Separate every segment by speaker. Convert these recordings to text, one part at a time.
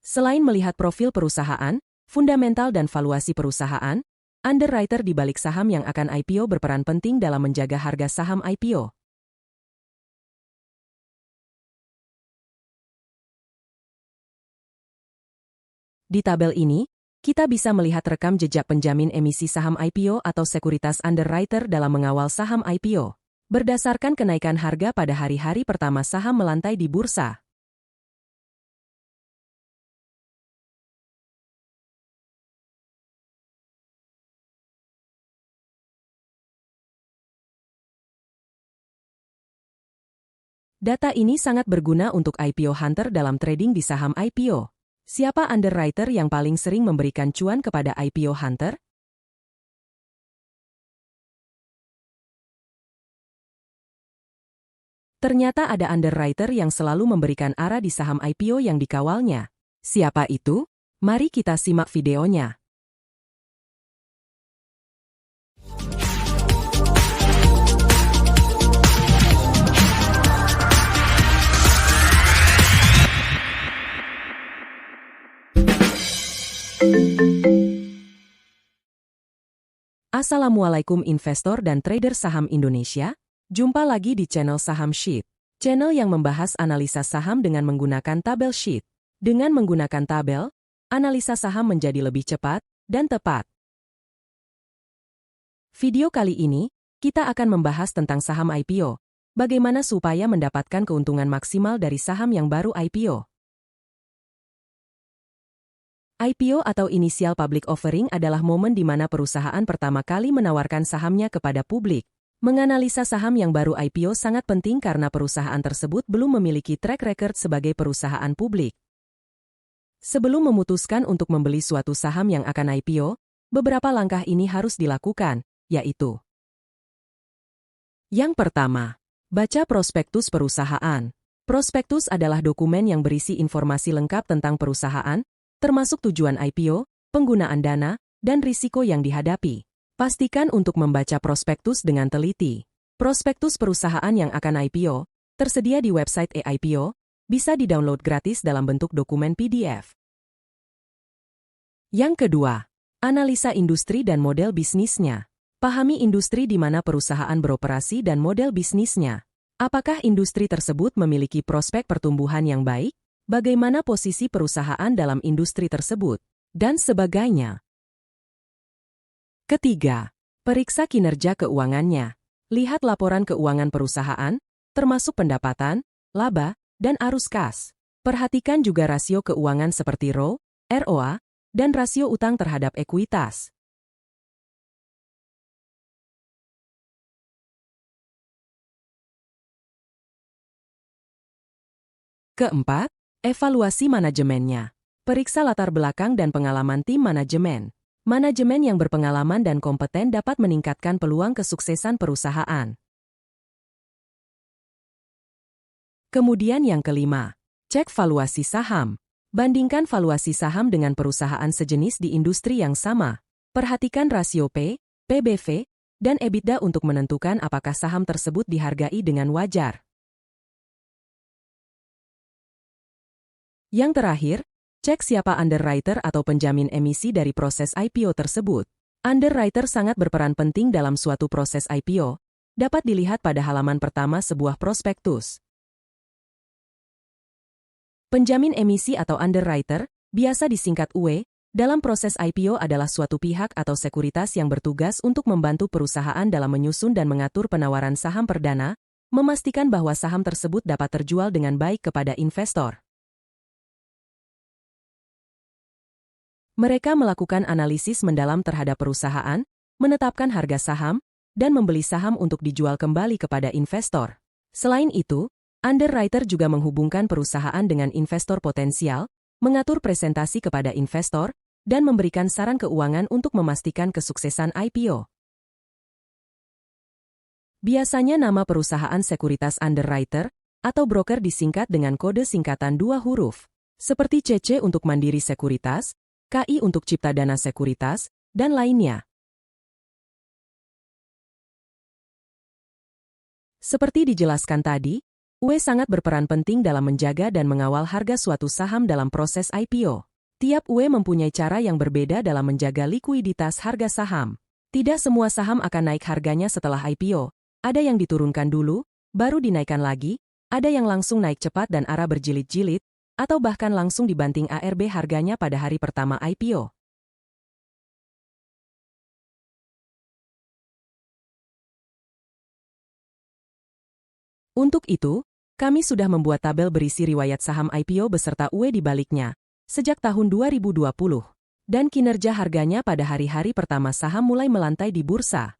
Speaker 1: Selain melihat profil perusahaan, fundamental dan valuasi perusahaan, underwriter di balik saham yang akan IPO berperan penting dalam menjaga harga saham IPO. Di tabel ini, kita bisa melihat rekam jejak penjamin emisi saham IPO atau sekuritas underwriter dalam mengawal saham IPO, berdasarkan kenaikan harga pada hari-hari pertama saham melantai di bursa. Data ini sangat berguna untuk IPO hunter dalam trading di saham IPO. Siapa underwriter yang paling sering memberikan cuan kepada IPO hunter? Ternyata ada underwriter yang selalu memberikan arah di saham IPO yang dikawalnya. Siapa itu? Mari kita simak videonya. Assalamualaikum investor dan trader saham Indonesia. Jumpa lagi di channel Saham Sheet, channel yang membahas analisa saham dengan menggunakan tabel sheet. Dengan menggunakan tabel, analisa saham menjadi lebih cepat dan tepat. Video kali ini, kita akan membahas tentang saham IPO. Bagaimana supaya mendapatkan keuntungan maksimal dari saham yang baru IPO. IPO atau Initial Public Offering adalah momen di mana perusahaan pertama kali menawarkan sahamnya kepada publik. Menganalisa saham yang baru IPO sangat penting karena perusahaan tersebut belum memiliki track record sebagai perusahaan publik. Sebelum memutuskan untuk membeli suatu saham yang akan IPO, beberapa langkah ini harus dilakukan, yaitu: yang pertama, baca prospektus perusahaan. Prospektus adalah dokumen yang berisi informasi lengkap tentang perusahaan, termasuk tujuan IPO, penggunaan dana, dan risiko yang dihadapi. Pastikan untuk membaca prospektus dengan teliti. Prospektus perusahaan yang akan IPO, tersedia di website e-IPO, bisa di-download gratis dalam bentuk dokumen PDF. Yang kedua, analisa industri dan model bisnisnya. Pahami industri di mana perusahaan beroperasi dan model bisnisnya. Apakah industri tersebut memiliki prospek pertumbuhan yang baik? Bagaimana posisi perusahaan dalam industri tersebut? Dan sebagainya. Ketiga, periksa kinerja keuangannya. Lihat laporan keuangan perusahaan, termasuk pendapatan, laba, dan arus kas. Perhatikan juga rasio keuangan seperti ROE, ROA, dan rasio utang terhadap ekuitas. Keempat, evaluasi manajemennya. Periksa latar belakang dan pengalaman tim manajemen. Manajemen yang berpengalaman dan kompeten dapat meningkatkan peluang kesuksesan perusahaan. Kemudian yang kelima, cek valuasi saham. Bandingkan valuasi saham dengan perusahaan sejenis di industri yang sama. Perhatikan rasio P, PBV, dan EBITDA untuk menentukan apakah saham tersebut dihargai dengan wajar. Yang terakhir, cek siapa underwriter atau penjamin emisi dari proses IPO tersebut. Underwriter sangat berperan penting dalam suatu proses IPO, dapat dilihat pada halaman pertama sebuah prospektus. Penjamin emisi atau underwriter, biasa disingkat UE, dalam proses IPO adalah suatu pihak atau sekuritas yang bertugas untuk membantu perusahaan dalam menyusun dan mengatur penawaran saham perdana, memastikan bahwa saham tersebut dapat terjual dengan baik kepada investor. Mereka melakukan analisis mendalam terhadap perusahaan, menetapkan harga saham, dan membeli saham untuk dijual kembali kepada investor. Selain itu, underwriter juga menghubungkan perusahaan dengan investor potensial, mengatur presentasi kepada investor, dan memberikan saran keuangan untuk memastikan kesuksesan IPO. Biasanya nama perusahaan sekuritas underwriter atau broker disingkat dengan kode singkatan 2 huruf, seperti CC untuk Mandiri Sekuritas, KI untuk Cipta Dana Sekuritas, dan lainnya. Seperti dijelaskan tadi, UE sangat berperan penting dalam menjaga dan mengawal harga suatu saham dalam proses IPO. Tiap UE mempunyai cara yang berbeda dalam menjaga likuiditas harga saham. Tidak semua saham akan naik harganya setelah IPO. Ada yang diturunkan dulu, baru dinaikkan lagi, ada yang langsung naik cepat dan ARA berjilid-jilid, atau bahkan langsung dibanting ARB harganya pada hari pertama IPO. Untuk itu, kami sudah membuat tabel berisi riwayat saham IPO beserta UE di baliknya, sejak tahun 2020, dan kinerja harganya pada hari-hari pertama saham mulai melantai di bursa.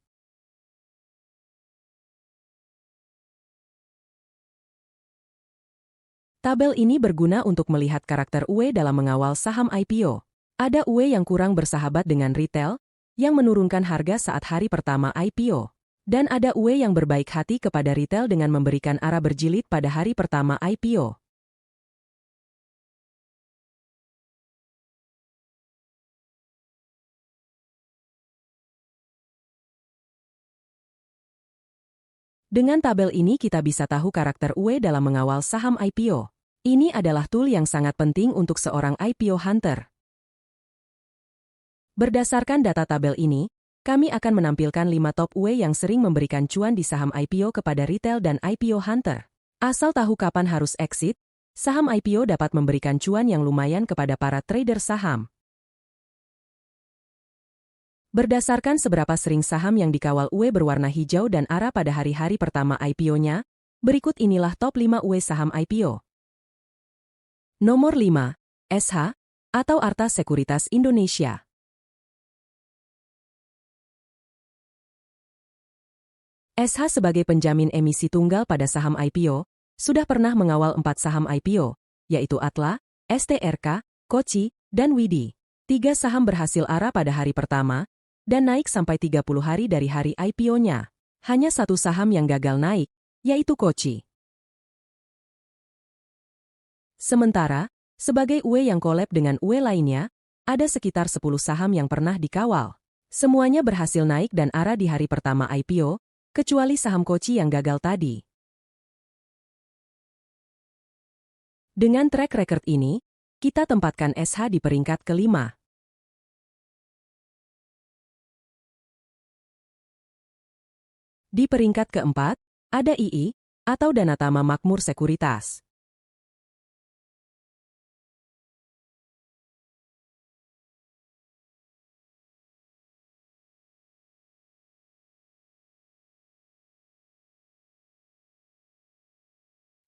Speaker 1: Tabel ini berguna untuk melihat karakter UE dalam mengawal saham IPO. Ada UE yang kurang bersahabat dengan retail, yang menurunkan harga saat hari pertama IPO. Dan ada UE yang berbaik hati kepada retail dengan memberikan ARA berjilid pada hari pertama IPO. Dengan tabel ini kita bisa tahu karakter UE dalam mengawal saham IPO. Ini adalah tool yang sangat penting untuk seorang IPO hunter. Berdasarkan data tabel ini, kami akan menampilkan 5 top UE yang sering memberikan cuan di saham IPO kepada retail dan IPO hunter. Asal tahu kapan harus exit, saham IPO dapat memberikan cuan yang lumayan kepada para trader saham. Berdasarkan seberapa sering saham yang dikawal UE berwarna hijau dan ARA pada hari-hari pertama IPO-nya, berikut inilah top 5 UE saham IPO. Nomor 5, SH, atau Arta Sekuritas Indonesia. SH sebagai penjamin emisi tunggal pada saham IPO, sudah pernah mengawal 4 saham IPO, yaitu Atla, STRK, Koci, dan Widi. 3 saham berhasil ARA pada hari pertama, dan naik sampai 30 hari dari hari IPO-nya. Hanya 1 saham yang gagal naik, yaitu Koci. Sementara, sebagai UE yang collab dengan UE lainnya, ada sekitar 10 saham yang pernah dikawal. Semuanya berhasil naik dan ARA di hari pertama IPO, kecuali saham Koci yang gagal tadi. Dengan track record ini, kita tempatkan SH di peringkat kelima. Di peringkat keempat, ada II, atau Danatama Makmur Sekuritas.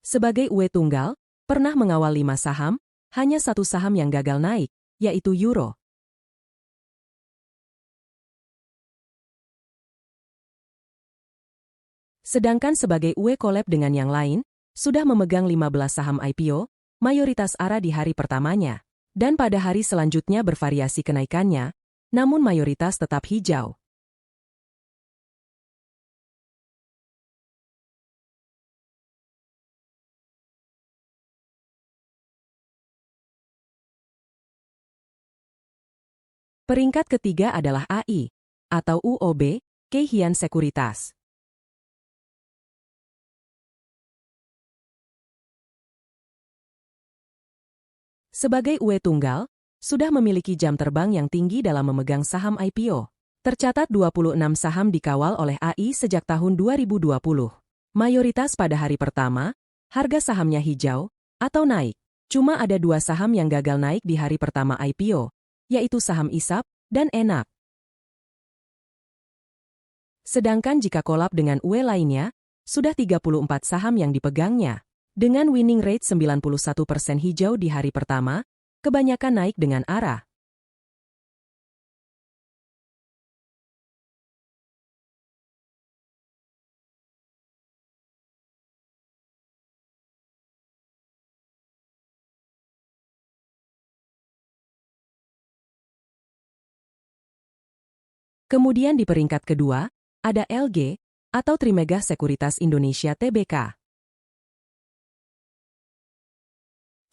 Speaker 1: Sebagai UE tunggal, pernah mengawal 5 saham, hanya 1 saham yang gagal naik, yaitu Euro. Sedangkan sebagai UE collab dengan yang lain, sudah memegang 15 saham IPO, mayoritas ARA di hari pertamanya. Dan pada hari selanjutnya bervariasi kenaikannya, namun mayoritas tetap hijau. Peringkat ketiga adalah AI, atau UOB, Kay Hian Sekuritas. Sebagai UE tunggal, sudah memiliki jam terbang yang tinggi dalam memegang saham IPO. Tercatat 26 saham dikawal oleh AI sejak tahun 2020. Mayoritas pada hari pertama, harga sahamnya hijau, atau naik. Cuma ada 2 saham yang gagal naik di hari pertama IPO, yaitu saham ISAP dan Enak. Sedangkan jika kolab dengan UE lainnya, sudah 34 saham yang dipegangnya. Dengan winning rate 91% hijau di hari pertama, kebanyakan naik dengan ARA. Kemudian di peringkat kedua, ada LG, atau Trimegah Sekuritas Indonesia Tbk.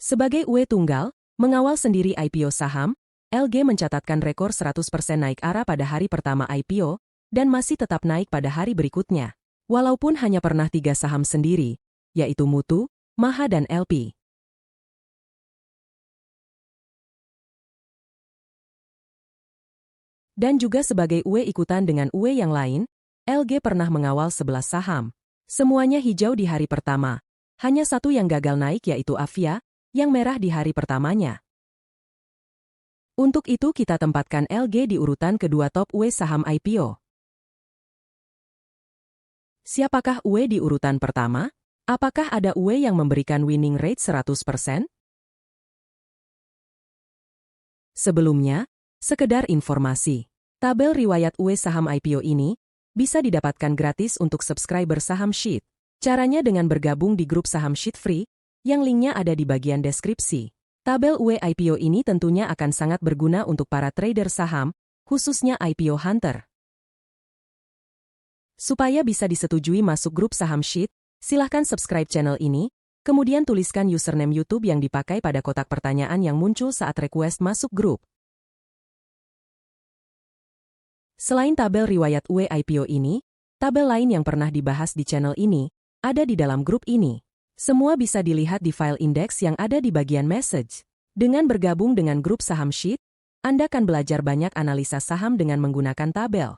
Speaker 1: Sebagai UE tunggal, mengawal sendiri IPO saham, LG mencatatkan rekor 100% naik ARA pada hari pertama IPO, dan masih tetap naik pada hari berikutnya. Walaupun hanya pernah 3 saham sendiri, yaitu Mutu, Maha dan LP. Dan juga sebagai UE ikutan dengan UE yang lain, LG pernah mengawal 11 saham. Semuanya hijau di hari pertama. Hanya satu yang gagal naik yaitu Avia, yang merah di hari pertamanya. Untuk itu kita tempatkan LG di urutan kedua top UE saham IPO. Siapakah UE di urutan pertama? Apakah ada UE yang memberikan winning rate 100%? Sebelumnya, sekedar informasi. Tabel riwayat UE saham IPO ini bisa didapatkan gratis untuk subscriber Saham Sheet. Caranya dengan bergabung di grup Saham Sheet Free, yang linknya ada di bagian deskripsi. Tabel UE IPO ini tentunya akan sangat berguna untuk para trader saham, khususnya IPO Hunter. Supaya bisa disetujui masuk grup Saham Sheet, silahkan subscribe channel ini, kemudian tuliskan username YouTube yang dipakai pada kotak pertanyaan yang muncul saat request masuk grup. Selain tabel riwayat UE IPO ini, tabel lain yang pernah dibahas di channel ini, ada di dalam grup ini. Semua bisa dilihat di file index yang ada di bagian message. Dengan bergabung dengan grup Saham Sheet, Anda akan belajar banyak analisa saham dengan menggunakan tabel.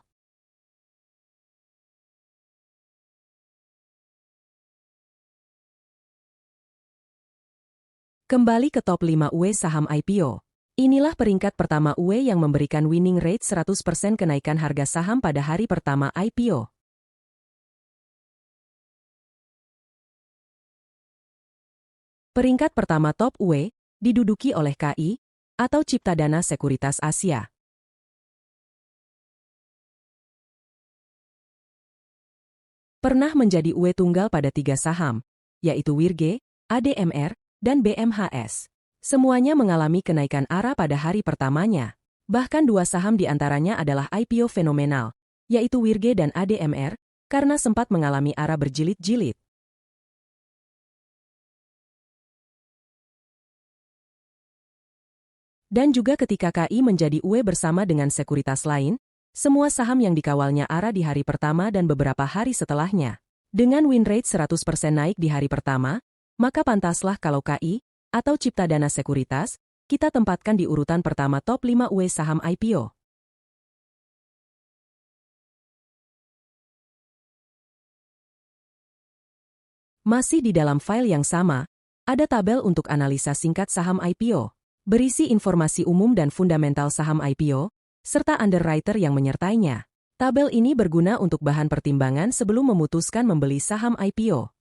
Speaker 1: Kembali ke top 5 UE saham IPO. Inilah peringkat pertama UE yang memberikan winning rate 100% kenaikan harga saham pada hari pertama IPO. Peringkat pertama top UE diduduki oleh KI atau Ciptadana Sekuritas Asia. Pernah menjadi UE tunggal pada 3 saham, yaitu Wirge, ADMR, dan BMHS. Semuanya mengalami kenaikan arah pada hari pertamanya. Bahkan 2 saham di antaranya adalah IPO fenomenal, yaitu Wirge dan ADMR, karena sempat mengalami arah berjilid-jilid. Dan juga ketika KI menjadi UE bersama dengan sekuritas lain, semua saham yang dikawalnya arah di hari pertama dan beberapa hari setelahnya. Dengan win rate 100% naik di hari pertama, maka pantaslah kalau KI, atau Ciptadana Sekuritas, kita tempatkan di urutan pertama top 5 UE saham IPO. Masih di dalam file yang sama, ada tabel untuk analisa singkat saham IPO, berisi informasi umum dan fundamental saham IPO, serta underwriter yang menyertainya. Tabel ini berguna untuk bahan pertimbangan sebelum memutuskan membeli saham IPO.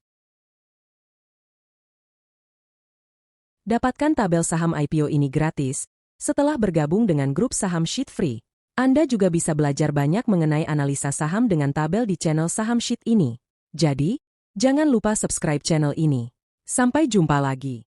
Speaker 1: Dapatkan tabel saham IPO ini gratis setelah bergabung dengan grup Saham Sheet Free. Anda juga bisa belajar banyak mengenai analisa saham dengan tabel di channel Saham Sheet ini. Jadi, jangan lupa subscribe channel ini. Sampai jumpa lagi.